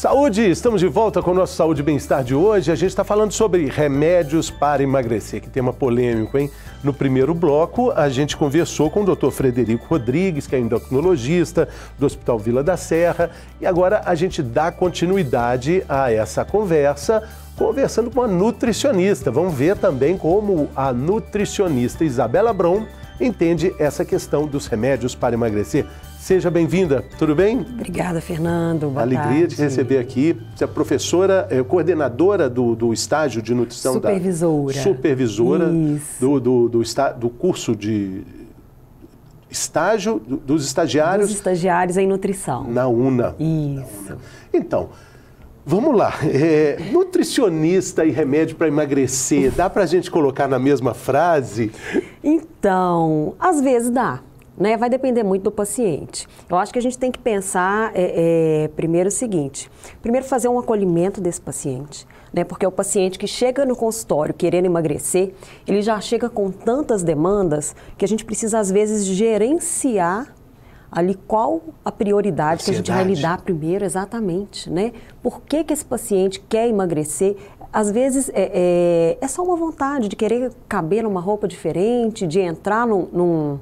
Saúde, estamos de volta com o nosso Saúde e Bem-Estar de hoje. A gente está falando sobre remédios para emagrecer, que tema polêmico, hein? No primeiro bloco, a gente conversou com o Dr. Frederico Rodrigues, que é endocrinologista do Hospital Vila da Serra, e agora a gente dá continuidade a essa conversa, conversando com a nutricionista. Vamos ver também como a nutricionista Isabela Brom entende essa questão dos remédios para emagrecer. Seja bem-vinda, tudo bem? Obrigada, Fernando. Boa Alegria tarde. de receber aqui. Você é professora, coordenadora do estágio de nutrição Supervisora. do curso de estágio dos estagiários. Dos estagiários em nutrição. Na UNA. Isso. Então, vamos lá. Nutricionista e remédio para emagrecer, dá para a gente colocar na mesma frase? Então, às vezes dá. Né? Vai depender muito do paciente. Eu acho que a gente tem que pensar primeiro o seguinte, primeiro fazer um acolhimento desse paciente, né? Porque o paciente que chega no consultório querendo emagrecer, ele já chega com tantas demandas que a gente precisa às vezes gerenciar ali qual a prioridade que a gente vai lidar primeiro, exatamente, né? Por que esse paciente quer emagrecer? Às vezes é só uma vontade de querer caber numa roupa diferente, de entrar num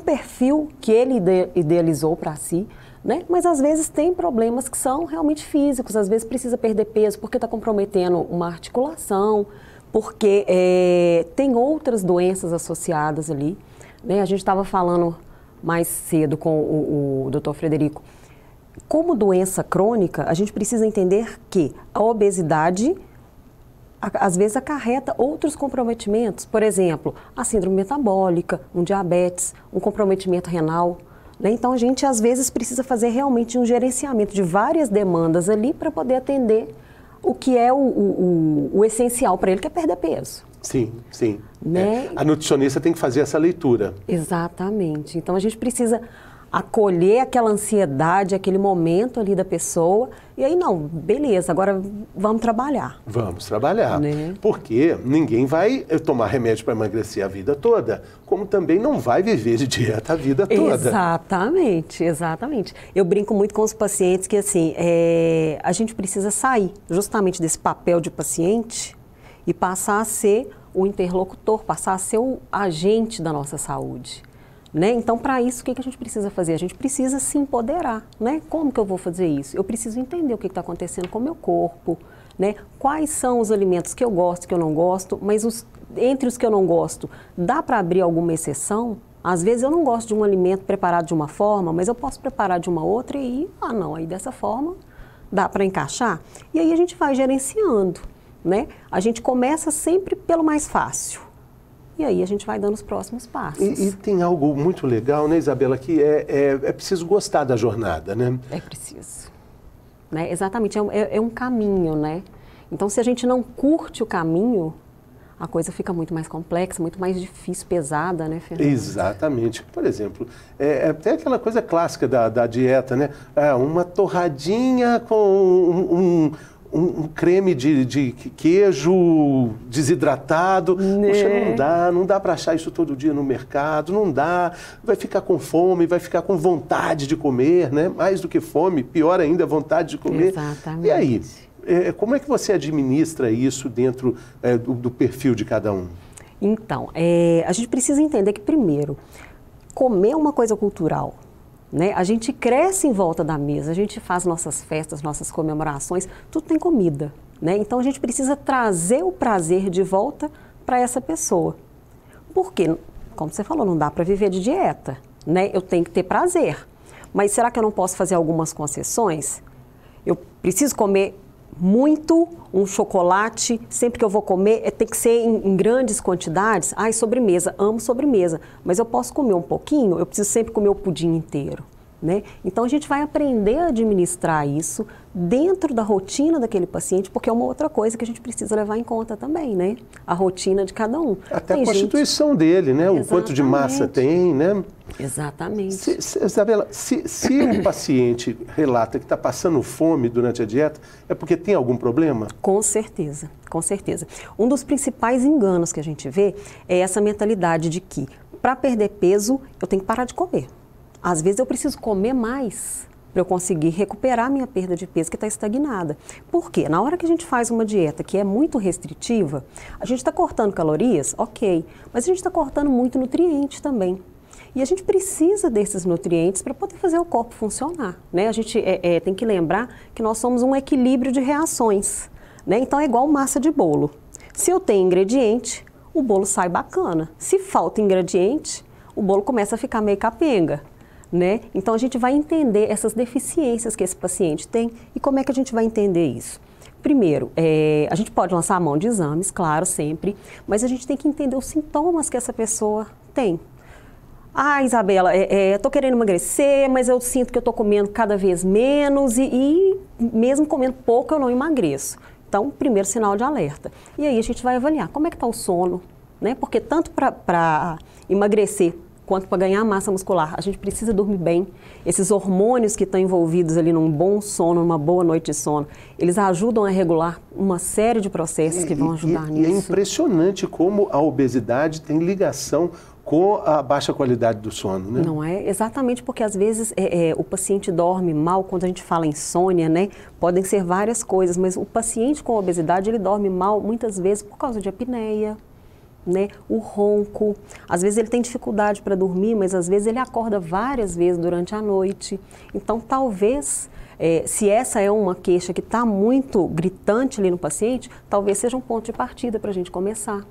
perfil que ele idealizou para si, né? Mas às vezes tem problemas que são realmente físicos, às vezes precisa perder peso porque está comprometendo uma articulação, porque tem outras doenças associadas ali, né? A gente estava falando mais cedo com o Dr. Frederico. Como doença crônica, a gente precisa entender que a obesidade às vezes acarreta outros comprometimentos, por exemplo, a síndrome metabólica, um diabetes, um comprometimento renal, né? Então a gente às vezes precisa fazer realmente um gerenciamento de várias demandas ali para poder atender o que é o essencial para ele, que é perder peso. Sim, sim. Né? A nutricionista tem que fazer essa leitura. Exatamente. Então a gente precisa acolher aquela ansiedade, aquele momento ali da pessoa, e aí não, beleza, agora vamos trabalhar. Vamos trabalhar, né? Porque ninguém vai tomar remédio para emagrecer a vida toda, como também não vai viver de dieta a vida toda. Exatamente, exatamente. Eu brinco muito com os pacientes que assim, a gente precisa sair justamente desse papel de paciente e passar a ser o interlocutor, passar a ser o agente da nossa saúde. Né? Então, para isso, o que a gente precisa fazer? A gente precisa se empoderar, né? Como que eu vou fazer isso? Eu preciso entender o que está acontecendo com o meu corpo, né? Quais são os alimentos que eu gosto, que eu não gosto, mas entre os que eu não gosto, dá para abrir alguma exceção? Às vezes eu não gosto de um alimento preparado de uma forma, mas eu posso preparar de uma outra e, aí dessa forma dá para encaixar? E aí a gente vai gerenciando, né? A gente começa sempre pelo mais fácil. E aí a gente vai dando os próximos passos. E tem algo muito legal, né, Isabela, que é preciso gostar da jornada, né? É preciso. Né? Exatamente, é um caminho, né? Então, se a gente não curte o caminho, a coisa fica muito mais complexa, muito mais difícil, pesada, né, Fernando? Exatamente. Por exemplo, até aquela coisa clássica da dieta, né? Uma torradinha com um creme de queijo desidratado. Né? Poxa, não dá para achar isso todo dia no mercado, não dá, vai ficar com fome, vai ficar com vontade de comer, né? Mais do que fome, pior ainda, vontade de comer. Exatamente. E aí, como é que você administra isso dentro do perfil de cada um? Então, a gente precisa entender que, primeiro, comer é uma coisa cultural. Né? A gente cresce em volta da mesa, a gente faz nossas festas, nossas comemorações, tudo tem comida, né? Então a gente precisa trazer o prazer de volta para essa pessoa. Porque, como você falou, não dá para viver de dieta, né? Eu tenho que ter prazer. Mas será que eu não posso fazer algumas concessões? Eu preciso comer muito um chocolate, sempre que eu vou comer, tem que ser em grandes quantidades. Sobremesa, amo sobremesa, mas eu posso comer um pouquinho, eu preciso sempre comer o pudim inteiro, né? Então a gente vai aprender a administrar isso dentro da rotina daquele paciente, porque é uma outra coisa que a gente precisa levar em conta também, né? A rotina de cada um. Até a constituição dele, né? Exatamente. O quanto de massa tem, né? Exatamente. Isabela, se o paciente relata que está passando fome durante a dieta, é porque tem algum problema? Com certeza, com certeza. Um dos principais enganos que a gente vê é essa mentalidade de que, para perder peso, eu tenho que parar de comer. Às vezes eu preciso comer mais para eu conseguir recuperar minha perda de peso que está estagnada. Por quê? Na hora que a gente faz uma dieta que é muito restritiva, a gente está cortando calorias, ok, mas a gente está cortando muito nutriente também. E a gente precisa desses nutrientes para poder fazer o corpo funcionar, né? A gente tem que lembrar que nós somos um equilíbrio de reações, né? Então é igual massa de bolo. Se eu tenho ingrediente, o bolo sai bacana. Se falta ingrediente, o bolo começa a ficar meio capenga, né? Então a gente vai entender essas deficiências que esse paciente tem e como é que a gente vai entender isso. Primeiro, a gente pode lançar a mão de exames, claro, sempre, mas a gente tem que entender os sintomas que essa pessoa tem. Ah, Isabela, estou querendo emagrecer, mas eu sinto que eu estou comendo cada vez menos e mesmo comendo pouco eu não emagreço. Então, primeiro sinal de alerta. E aí a gente vai avaliar como é que está o sono, né? Porque tanto para emagrecer quanto para ganhar massa muscular, a gente precisa dormir bem. Esses hormônios que estão envolvidos ali num bom sono, numa boa noite de sono, eles ajudam a regular uma série de processos que vão ajudar nisso. E é impressionante como a obesidade tem ligação com a baixa qualidade do sono, né? Não é? Exatamente porque às vezes o paciente dorme mal, quando a gente fala insônia, né? Podem ser várias coisas, mas o paciente com obesidade, ele dorme mal muitas vezes por causa de apneia, né? O ronco, às vezes ele tem dificuldade para dormir, mas às vezes ele acorda várias vezes durante a noite. Então talvez, se essa é uma queixa que está muito gritante ali no paciente, talvez seja um ponto de partida para a gente começar.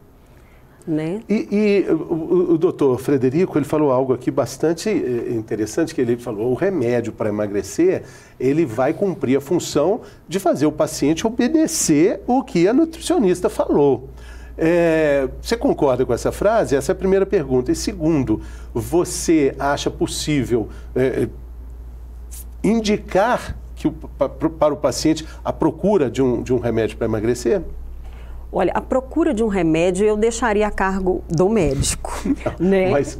Né? E o doutor Frederico, ele falou algo aqui bastante interessante, que ele falou, o remédio para emagrecer, ele vai cumprir a função de fazer o paciente obedecer o que a nutricionista falou. Você concorda com essa frase? Essa é a primeira pergunta. E segundo, você acha possível indicar para o paciente a procura de um remédio para emagrecer? Olha, a procura de um remédio eu deixaria a cargo do médico, né? Mas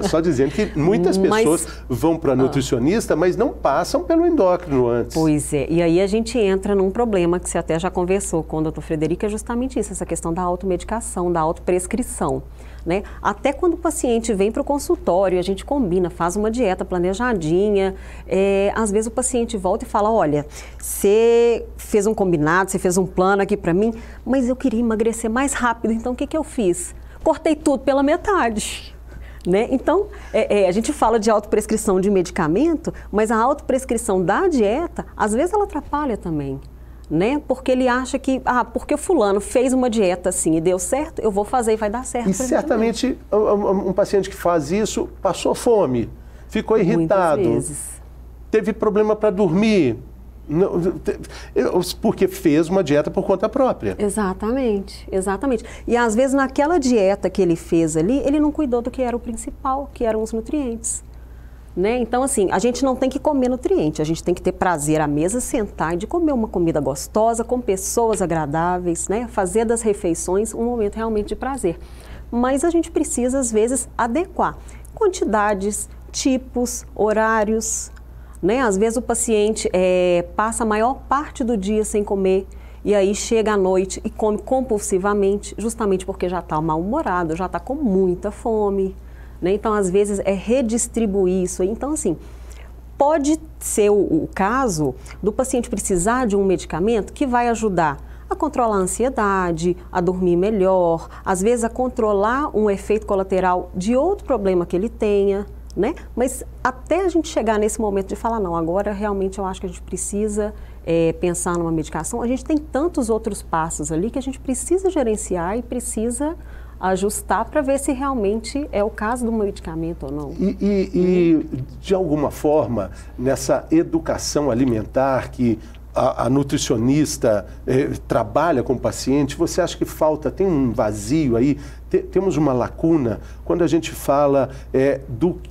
só dizendo que muitas pessoas vão para a nutricionista, mas não passam pelo endócrino antes. Pois é, e aí a gente entra num problema que você até já conversou com o doutor Frederico, é justamente isso, essa questão da automedicação, da autoprescrição. Né? Até quando o paciente vem para o consultório, a gente combina, faz uma dieta planejadinha, às vezes o paciente volta e fala, olha, você fez um combinado, você fez um plano aqui para mim, mas eu queria emagrecer mais rápido, então o que eu fiz? Cortei tudo pela metade. Né? Então, a gente fala de autoprescrição de medicamento, mas a autoprescrição da dieta, às vezes ela atrapalha também. Né? Porque ele acha que, porque o fulano fez uma dieta assim e deu certo, eu vou fazer e vai dar certo. E certamente um paciente que faz isso passou fome, ficou irritado, muitas vezes. Teve problema para dormir, porque fez uma dieta por conta própria. Exatamente, exatamente. E às vezes naquela dieta que ele fez ali, ele não cuidou do que era o principal, que eram os nutrientes. Né? Então, assim, a gente não tem que comer nutriente, a gente tem que ter prazer à mesa, sentar e de comer uma comida gostosa, com pessoas agradáveis, né? Fazer das refeições um momento realmente de prazer. Mas a gente precisa, às vezes, adequar quantidades, tipos, horários, né? Às vezes o paciente passa a maior parte do dia sem comer e aí chega à noite e come compulsivamente, justamente porque já está mal-humorado, já está com muita fome. Né? Então, às vezes, redistribuir isso. Então, assim, pode ser o caso do paciente precisar de um medicamento que vai ajudar a controlar a ansiedade, a dormir melhor, às vezes a controlar um efeito colateral de outro problema que ele tenha, né? Mas até a gente chegar nesse momento de falar, não, agora realmente eu acho que a gente precisa pensar numa medicação, a gente tem tantos outros passos ali que a gente precisa gerenciar e precisa ajustar para ver se realmente é o caso do medicamento ou não. E de alguma forma, nessa educação alimentar que a nutricionista trabalha com o paciente, você acha que tem um vazio aí, temos uma lacuna quando a gente fala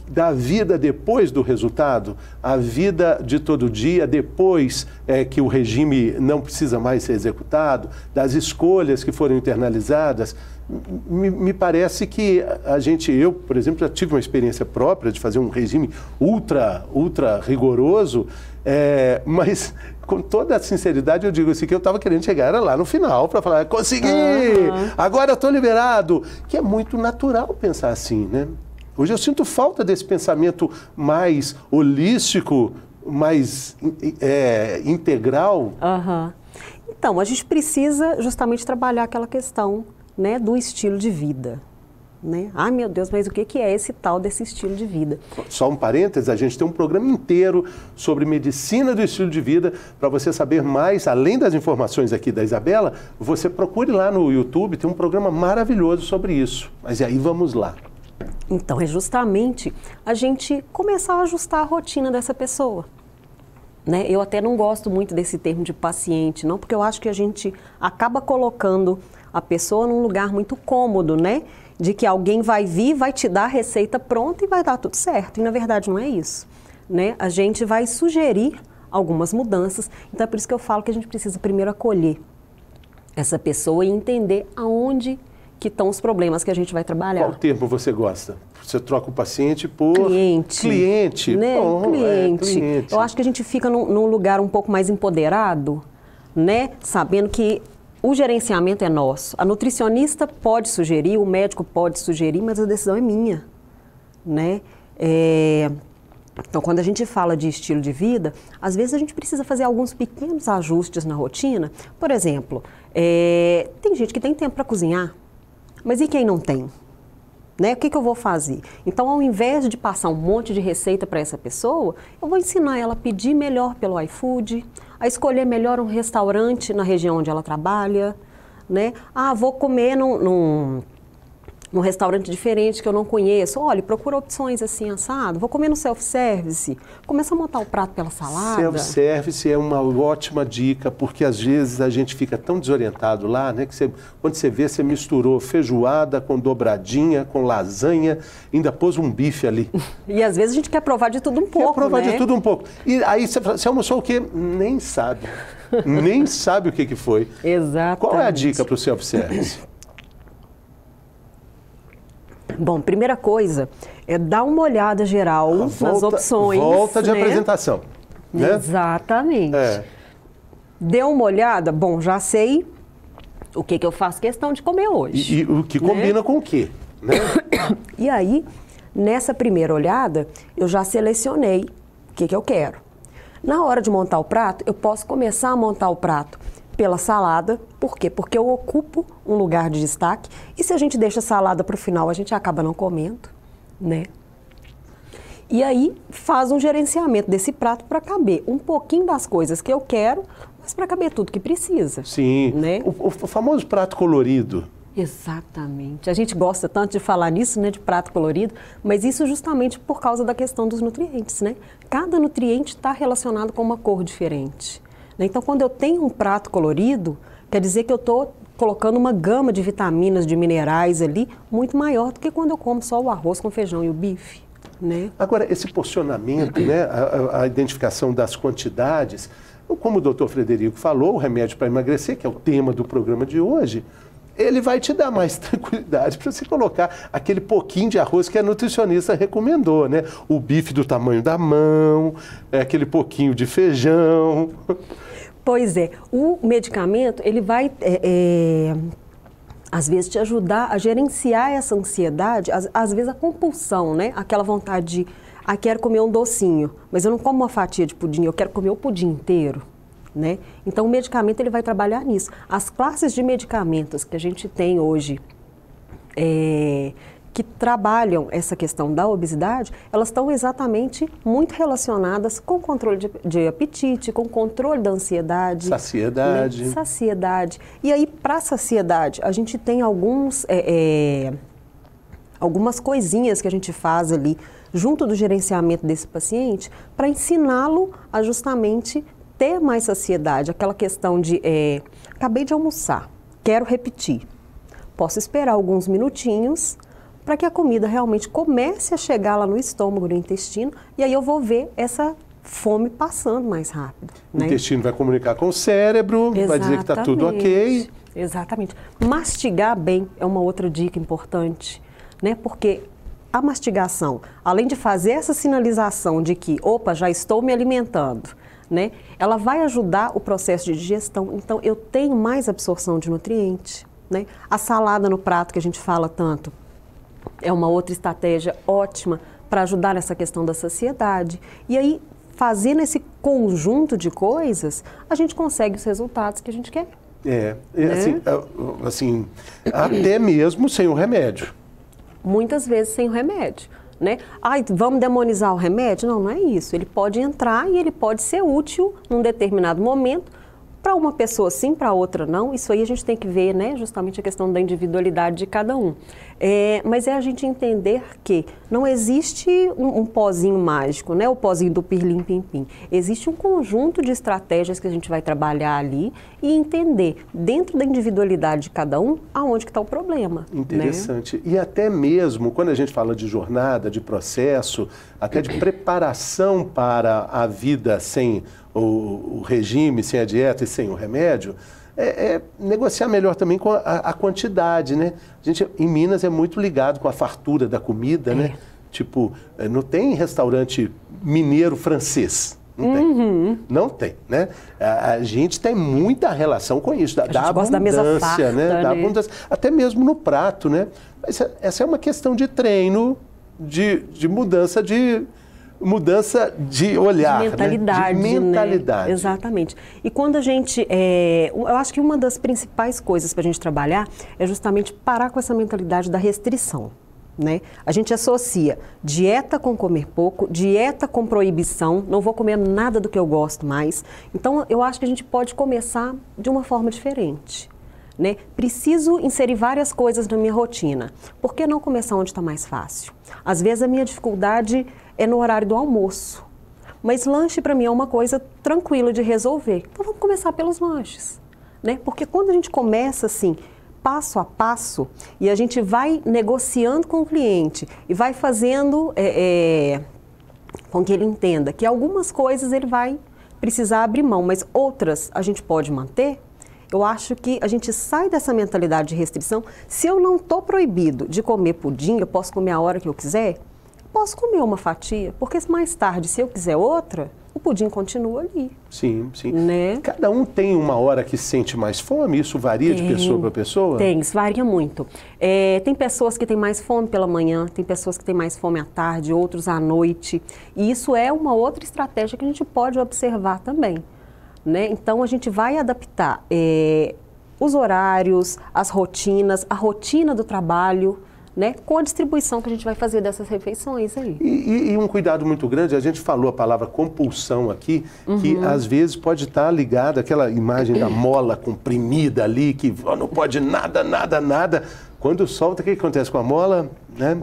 da vida depois do resultado, a vida de todo dia depois que o regime não precisa mais ser executado, das escolhas que foram internalizadas. Me parece que eu, por exemplo, já tive uma experiência própria de fazer um regime ultra rigoroso, mas com toda a sinceridade eu digo assim, que eu estava querendo chegar lá no final para falar, consegui, agora eu estou liberado, que é muito natural pensar assim, né? Hoje eu sinto falta desse pensamento mais holístico, mais integral? Então, a gente precisa justamente trabalhar aquela questão, né, do estilo de vida. Né? Ai, meu Deus, mas o que é esse tal desse estilo de vida? Só um parênteses, a gente tem um programa inteiro sobre medicina do estilo de vida. Para você saber mais, além das informações aqui da Isabela, você procure lá no YouTube, tem um programa maravilhoso sobre isso. Mas e aí, vamos lá. Então, é justamente a gente começar a ajustar a rotina dessa pessoa. Né? Eu até não gosto muito desse termo de paciente, não, porque eu acho que a gente acaba colocando a pessoa num lugar muito cômodo, né? De que alguém vai vir, vai te dar a receita pronta e vai dar tudo certo. E na verdade não é isso. Né? A gente vai sugerir algumas mudanças. Então é por isso que eu falo que a gente precisa primeiro acolher essa pessoa e entender aonde que estão os problemas que a gente vai trabalhar. Qual termo você gosta? Você troca o paciente por... Cliente. Cliente. Né? Bom, cliente. Eu acho que a gente fica num lugar um pouco mais empoderado, né? Sabendo que o gerenciamento é nosso. A nutricionista pode sugerir, o médico pode sugerir, mas a decisão é minha, né? Então, quando a gente fala de estilo de vida, às vezes a gente precisa fazer alguns pequenos ajustes na rotina. Por exemplo, tem gente que tem tempo para cozinhar, mas e quem não tem? Né? O que eu vou fazer? Então, ao invés de passar um monte de receita para essa pessoa, eu vou ensinar ela a pedir melhor pelo iFood, a escolher melhor um restaurante na região onde ela trabalha, né? Ah, vou comer num restaurante diferente que eu não conheço. Olha, procura opções assim, assado. Vou comer no self-service. Começa a montar o prato pela salada. Self-service é uma ótima dica, porque às vezes a gente fica tão desorientado lá, né? Que quando você vê, você misturou feijoada com dobradinha, com lasanha, ainda pôs um bife ali. E às vezes a gente quer provar de tudo um pouco, quer provar né? de tudo um pouco. E aí você almoçou o quê? Nem sabe. Nem sabe o que foi. Exatamente. Qual é a dica para o self-service? Bom, primeira coisa é dar uma olhada geral nas opções. Volta de apresentação. Né? Exatamente. Deu uma olhada, bom, já sei o que eu faço questão de comer hoje. E o que combina com o quê? Né? E aí, nessa primeira olhada, eu já selecionei o que eu quero. Na hora de montar o prato, eu posso começar a montar o prato pela salada. Por quê? Porque eu ocupo um lugar de destaque. E se a gente deixa a salada para o final, a gente acaba não comendo, né? E aí faz um gerenciamento desse prato para caber um pouquinho das coisas que eu quero, mas para caber tudo que precisa. Sim. Né? O famoso prato colorido. Exatamente. A gente gosta tanto de falar nisso, né, de prato colorido, mas isso justamente por causa da questão dos nutrientes, né? Cada nutriente está relacionado com uma cor diferente. Então, quando eu tenho um prato colorido, quer dizer que eu estou colocando uma gama de vitaminas, de minerais ali, muito maior do que quando eu como só o arroz com feijão e o bife, né? Agora, esse porcionamento, né, a identificação das quantidades, como o doutor Frederico falou, o remédio para emagrecer, que é o tema do programa de hoje, ele vai te dar mais tranquilidade para você colocar aquele pouquinho de arroz que a nutricionista recomendou, né? O bife do tamanho da mão, aquele pouquinho de feijão. Pois é, o medicamento, ele vai, às vezes, te ajudar a gerenciar essa ansiedade, às vezes a compulsão, né? Aquela vontade de, quero comer um docinho, mas eu não como uma fatia de pudim, eu quero comer o pudim inteiro. Né? Então, o medicamento ele vai trabalhar nisso. As classes de medicamentos que a gente tem hoje, que trabalham essa questão da obesidade, elas estão exatamente muito relacionadas com o controle de apetite, com o controle da ansiedade. Saciedade. Né? Saciedade. E aí, para saciedade, a gente tem algumas coisinhas que a gente faz ali, junto do gerenciamento desse paciente, para ensiná-lo a justamente ter mais saciedade, aquela questão de, acabei de almoçar, quero repetir. Posso esperar alguns minutinhos para que a comida realmente comece a chegar lá no estômago, no intestino, e aí eu vou ver essa fome passando mais rápido. O intestino vai comunicar com o cérebro, vai dizer que está tudo ok. Exatamente. Mastigar bem é uma outra dica importante, né? Porque a mastigação, além de fazer essa sinalização de que, opa, já estou me alimentando, né? Ela vai ajudar o processo de digestão, então eu tenho mais absorção de nutrientes, né? A salada no prato que a gente fala tanto é uma outra estratégia ótima para ajudar nessa questão da saciedade. E aí fazendo esse conjunto de coisas, a gente consegue os resultados que a gente quer. Assim, até mesmo sem o remédio. Muitas vezes sem o remédio, né? Ai, vamos demonizar o remédio? Não, não é isso. Ele pode entrar e ele pode ser útil num determinado momento, para uma pessoa sim, para outra não. Isso aí a gente tem que ver, né? Justamente a questão da individualidade de cada um. Mas é a gente entender que não existe um pozinho mágico, né? O pozinho do pirlim-pim-pim. Existe um conjunto de estratégias que a gente vai trabalhar ali e entender, dentro da individualidade de cada um, aonde que está o problema. Interessante. Né? E até mesmo, quando a gente fala de jornada, de processo, até de preparação para a vida sem o regime, sem a dieta e sem o remédio, negociar melhor também com a quantidade, né? A gente, em Minas, é muito ligado com a fartura da comida, né? Tipo, não tem restaurante mineiro francês. Não tem. Não tem, né? A gente tem muita relação com isso, da abundância, da mesa farta, né? Da abundância, até mesmo no prato, né? Mas essa é uma questão de treino, de mudança de olhar, de mentalidade, né? De mentalidade. Né? Exatamente. E quando a gente, eu acho que uma das principais coisas para a gente trabalhar é justamente parar com essa mentalidade da restrição, né? A gente associa dieta com comer pouco, dieta com proibição, não vou comer nada do que eu gosto mais. Então, eu acho que a gente pode começar de uma forma diferente. Né? Preciso inserir várias coisas na minha rotina. Por que não começar onde está mais fácil? Às vezes a minha dificuldade é no horário do almoço. Mas lanche para mim é uma coisa tranquila de resolver. Então vamos começar pelos lanches. Né? Porque quando a gente começa assim, passo a passo, e a gente vai negociando com o cliente e vai fazendo com que ele entenda que algumas coisas ele vai precisar abrir mão, mas outras a gente pode manter. Eu acho que a gente sai dessa mentalidade de restrição. Se eu não estou proibido de comer pudim, eu posso comer a hora que eu quiser, posso comer uma fatia, porque mais tarde, se eu quiser outra, o pudim continua ali. Sim, sim. Né? Cada um tem uma hora que sente mais fome? Isso varia de pessoa para pessoa? Tem, isso varia muito. Tem pessoas que têm mais fome pela manhã, tem pessoas que têm mais fome à tarde, outros à noite. E isso é uma outra estratégia que a gente pode observar também. Né? Então, a gente vai adaptar os horários, as rotinas, a rotina do trabalho, né? Com a distribuição que a gente vai fazer dessas refeições aí. E um cuidado muito grande, a gente falou a palavra compulsão aqui, que às vezes pode estar ligada àquela imagem da mola comprimida ali, que não pode nada, nada, nada. Quando solta, o que acontece com a mola? Né?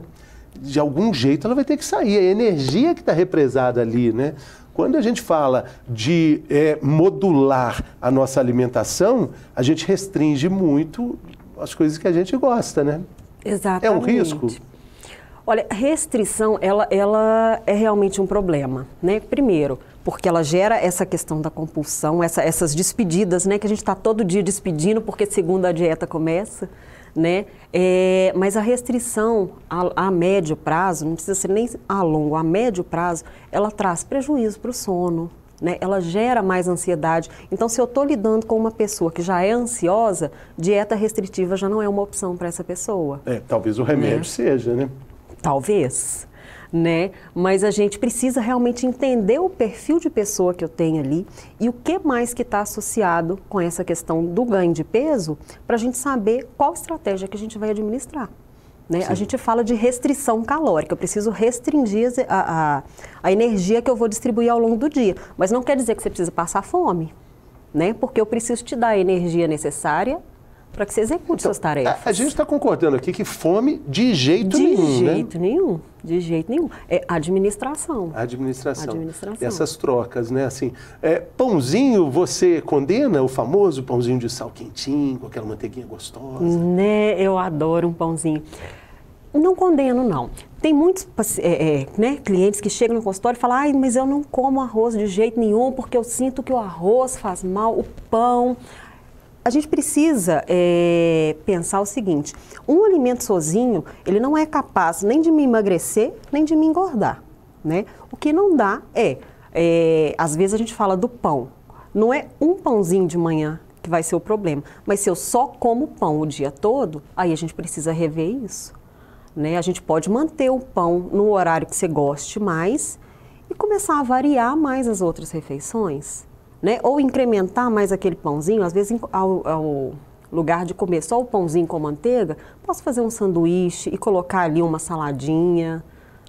De algum jeito ela vai ter que sair, a energia que está represada ali, né? Quando a gente fala de modular a nossa alimentação, a gente restringe muito as coisas que a gente gosta, né? Exatamente. É um risco? Olha, restrição, ela é realmente um problema, né? Primeiro, porque ela gera essa questão da compulsão, essas despedidas, né? Que a gente está todo dia despedindo porque segunda a dieta começa, né? Mas a restrição a médio prazo, não precisa ser nem a longo, a médio prazo, ela traz prejuízo para o sono, né? Ela gera mais ansiedade. Então, se eu estou lidando com uma pessoa que já é ansiosa, dieta restritiva já não é uma opção para essa pessoa. Talvez o remédio seja, né? Talvez, né? Mas a gente precisa realmente entender o perfil de pessoa que eu tenho ali e o que mais que está associado com essa questão do ganho de peso para a gente saber qual estratégia que a gente vai administrar. Né? A gente fala de restrição calórica, eu preciso restringir a energia que eu vou distribuir ao longo do dia, mas não quer dizer que você precisa passar fome, né? Porque eu preciso te dar a energia necessária para que você execute suas tarefas. A gente está concordando aqui que fome de jeito nenhum, De jeito nenhum, de jeito nenhum. É administração. Administração. E essas trocas, né? Assim, pãozinho, você condena o famoso pãozinho de sal quentinho, com aquela manteiguinha gostosa? Né? Eu adoro um pãozinho. Não condeno, não. Tem muitos clientes que chegam no consultório e falam: ai, mas eu não como arroz de jeito nenhum porque eu sinto que o arroz faz mal, o pão. A gente precisa pensar o seguinte: um alimento sozinho, ele não é capaz nem de me emagrecer, nem de me engordar, né? O que não dá às vezes a gente fala do pão. Não é um pãozinho de manhã que vai ser o problema, mas se eu só como pão o dia todo, aí a gente precisa rever isso, né? A gente pode manter o pão no horário que você goste mais e começar a variar mais as outras refeições, né? Ou incrementar mais aquele pãozinho, às vezes ao lugar de comer só o pãozinho com manteiga, posso fazer um sanduíche e colocar ali uma saladinha,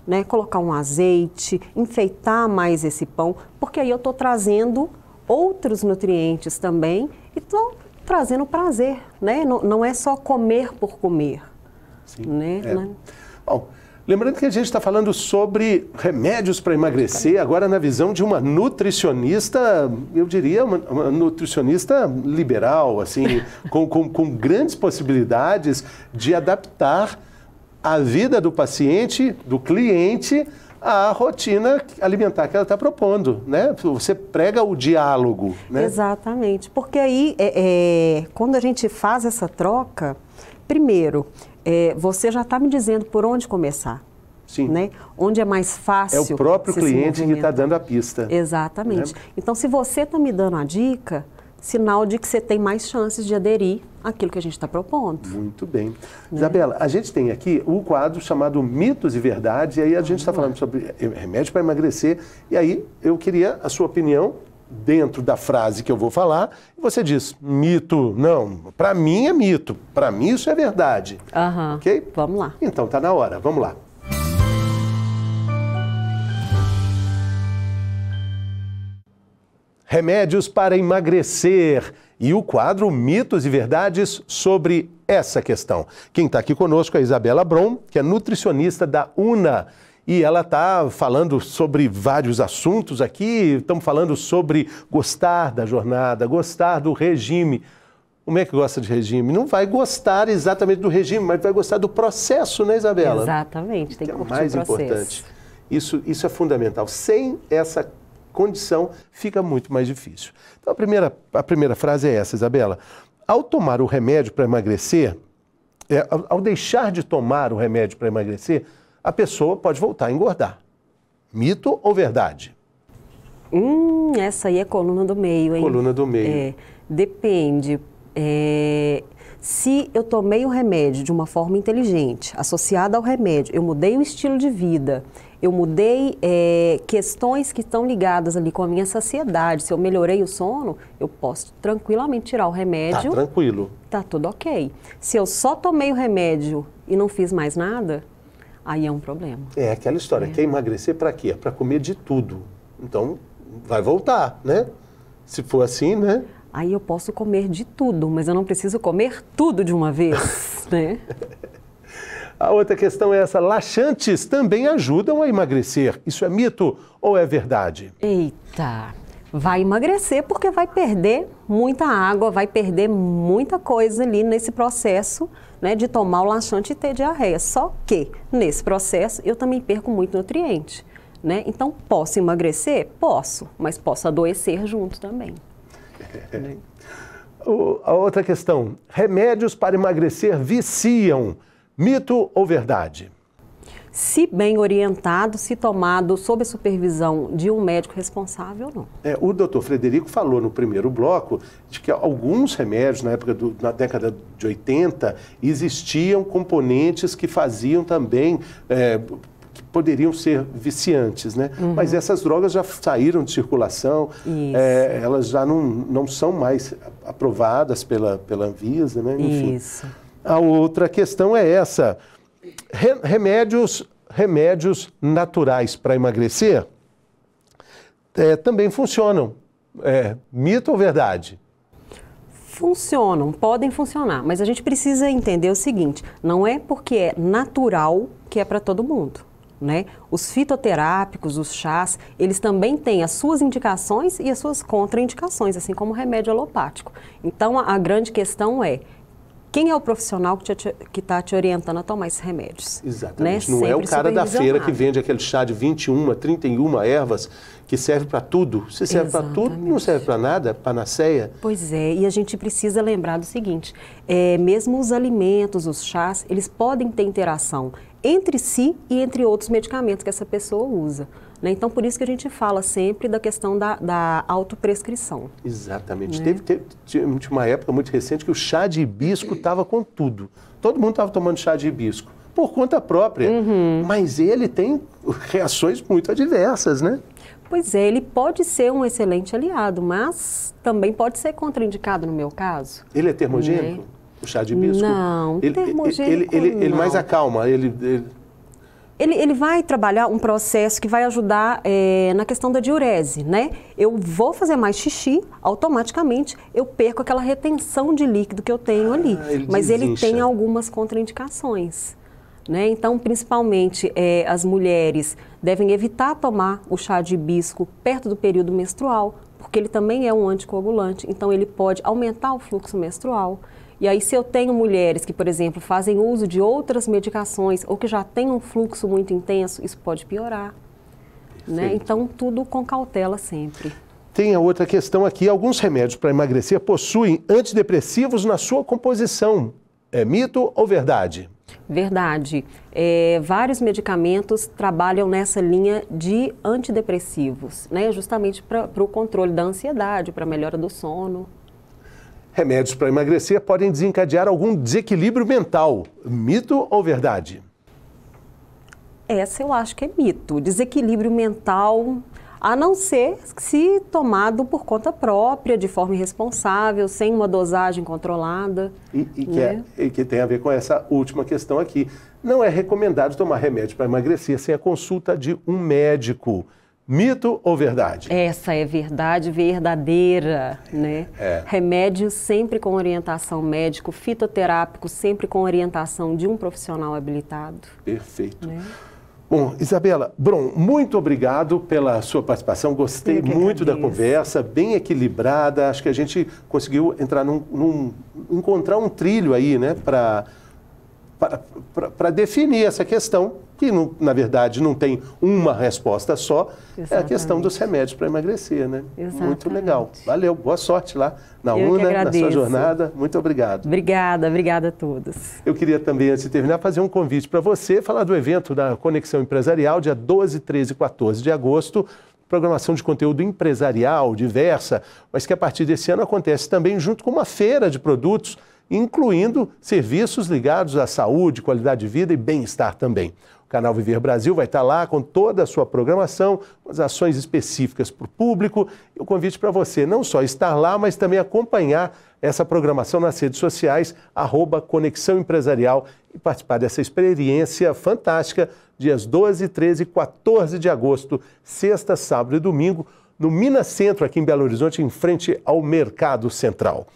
né? Colocar um azeite, enfeitar mais esse pão, porque aí eu estou trazendo outros nutrientes também e estou trazendo prazer, né? Não é só comer por comer. Sim, né? Bom, lembrando que a gente está falando sobre remédios para emagrecer, agora na visão de uma nutricionista, eu diria uma nutricionista liberal, assim, com grandes possibilidades de adaptar a vida do paciente, do cliente, à rotina alimentar que ela está propondo, né? Você prega o diálogo, né? Exatamente, porque aí, quando a gente faz essa troca, primeiro, você já está me dizendo por onde começar. Sim. Né? Onde é mais fácil. É o próprio cliente que está dando a pista. Exatamente. Né? Então, se você está me dando a dica, sinal de que você tem mais chances de aderir àquilo que a gente está propondo. Muito bem. Né? Isabela, a gente tem aqui o quadro chamado Mitos e Verdades, e aí a gente está falando sobre remédio para emagrecer, e aí eu queria a sua opinião dentro da frase que eu vou falar, e você diz, mito, não, para mim é mito, para mim isso é verdade. Ok? Vamos lá. Então tá na hora, vamos lá. Remédios para emagrecer e o quadro Mitos e Verdades sobre essa questão. Quem está aqui conosco é a Isabela Brom, que é nutricionista da UNA. E ela está falando sobre vários assuntos aqui, estamos falando sobre gostar da jornada, gostar do regime. Como é que gosta de regime? Não vai gostar exatamente do regime, mas vai gostar do processo, né, Isabela? Exatamente, tem que curtir o processo. Mais importante. Isso é fundamental. Sem essa condição, fica muito mais difícil. Então, a primeira frase é essa, Isabela. Ao tomar o remédio para emagrecer, ao deixar de tomar o remédio para emagrecer, a pessoa pode voltar a engordar. Mito ou verdade? Essa aí é coluna do meio, hein? Coluna do meio. Depende. Se eu tomei o remédio de uma forma inteligente, associada ao remédio, eu mudei o estilo de vida, eu mudei questões que estão ligadas ali com a minha saciedade, se eu melhorei o sono, eu posso tranquilamente tirar o remédio. Tá tranquilo. Tá tudo ok. Se eu só tomei o remédio e não fiz mais nada, aí é um problema. É aquela história, quer emagrecer para quê? Para comer de tudo. Então, vai voltar, né? Se for assim, né? Aí eu posso comer de tudo, mas eu não preciso comer tudo de uma vez, né? A outra questão é essa, laxantes também ajudam a emagrecer. Isso é mito ou é verdade? Eita, vai emagrecer porque vai perder muita água, vai perder muita coisa ali nesse processo, né, de tomar o laxante e ter diarreia. Só que, nesse processo, eu também perco muito nutriente, né? Então, posso emagrecer? Posso, mas posso adoecer junto também. A outra questão, remédios para emagrecer viciam. Mito ou verdade? Se bem orientado, se tomado sob a supervisão de um médico responsável, não. O doutor Frederico falou no primeiro bloco de que alguns remédios, na década de 80, existiam componentes que faziam também, que poderiam ser viciantes, né? Mas essas drogas já saíram de circulação, elas já não são mais aprovadas pela Anvisa, né? Enfim. Isso. A outra questão é essa, remédios naturais para emagrecer também funcionam, mito ou verdade? Funcionam, podem funcionar, mas a gente precisa entender o seguinte, não é porque é natural que é para todo mundo, né? Os fitoterápicos, os chás, eles também têm as suas indicações e as suas contraindicações, assim como o remédio alopático. Então, a grande questão é, quem é o profissional que está te orientando a tomar esses remédios? Exatamente. Né? Não é o cara da feira que supervisionado. vende aquele chá de 21, 31 ervas que serve para tudo. Se serve para tudo, não serve para nada, panaceia. Pois é, e a gente precisa lembrar do seguinte, mesmo os alimentos, os chás, eles podem ter interação entre si e entre outros medicamentos que essa pessoa usa. Né? Então, por isso que a gente fala sempre da questão da autoprescrição. Exatamente. Né? Teve uma época muito recente que o chá de hibisco estava com tudo. Todo mundo estava tomando chá de hibisco. por conta própria. Mas ele tem reações muito adversas, né? Pois é, ele pode ser um excelente aliado, mas também pode ser contraindicado no meu caso. Ele é termogênico? Né? O chá de hibisco? Não, termogênico ele não. mais acalma, Ele vai trabalhar um processo que vai ajudar na questão da diurese, né? Eu vou fazer mais xixi, automaticamente eu perco aquela retenção de líquido que eu tenho ali. Mas ele tem algumas contraindicações, né? Então, principalmente, as mulheres devem evitar tomar o chá de hibisco perto do período menstrual, porque ele também é um anticoagulante, então ele pode aumentar o fluxo menstrual. E aí, se eu tenho mulheres que, por exemplo, fazem uso de outras medicações ou que já têm um fluxo muito intenso, isso pode piorar. Né? Então, tudo com cautela sempre. Tem a outra questão aqui. Alguns remédios para emagrecer possuem antidepressivos na sua composição. É mito ou verdade? Verdade. Vários medicamentos trabalham nessa linha de antidepressivos, né? Justamente para o controle da ansiedade, para a melhora do sono. Remédios para emagrecer podem desencadear algum desequilíbrio mental. Mito ou verdade? Essa eu acho que é mito. Desequilíbrio mental, a não ser se tomado por conta própria, de forma irresponsável, sem uma dosagem controlada. E que tem a ver com essa última questão aqui. Não é recomendado tomar remédio para emagrecer sem a consulta de um médico. Mito ou verdade? Essa é verdade verdadeira, né? Remédios sempre com orientação médico, fitoterápico sempre com orientação de um profissional habilitado. Perfeito. Né? Bom, Isabela, Brum, muito obrigado pela sua participação. Gostei muito da conversa, bem equilibrada. Acho que a gente conseguiu entrar encontrar um trilho aí, né, para definir essa questão, que na verdade não tem uma resposta só. Exatamente. É a questão dos remédios para emagrecer, né? Exatamente. Muito legal. Valeu, boa sorte lá na UNA, na sua jornada. Muito obrigado. Obrigada a todos. Eu queria também, antes de terminar, fazer um convite para você, falar do evento da Conexão Empresarial, dia 12, 13 e 14 de agosto. Programação de conteúdo empresarial diversa, mas que a partir desse ano acontece também junto com uma feira de produtos, incluindo serviços ligados à saúde, qualidade de vida e bem-estar também. O canal Viver Brasil vai estar lá com toda a sua programação, com as ações específicas para o público. E o convite para você não só estar lá, mas também acompanhar essa programação nas redes sociais, @Conexão Empresarial, e participar dessa experiência fantástica, dias 12, 13 e 14 de agosto, sexta, sábado e domingo, no Minas Centro, aqui em Belo Horizonte, em frente ao Mercado Central.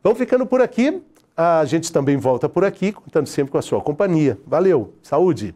Vamos ficando por aqui. A gente também volta por aqui, contando sempre com a sua companhia. Valeu, saúde!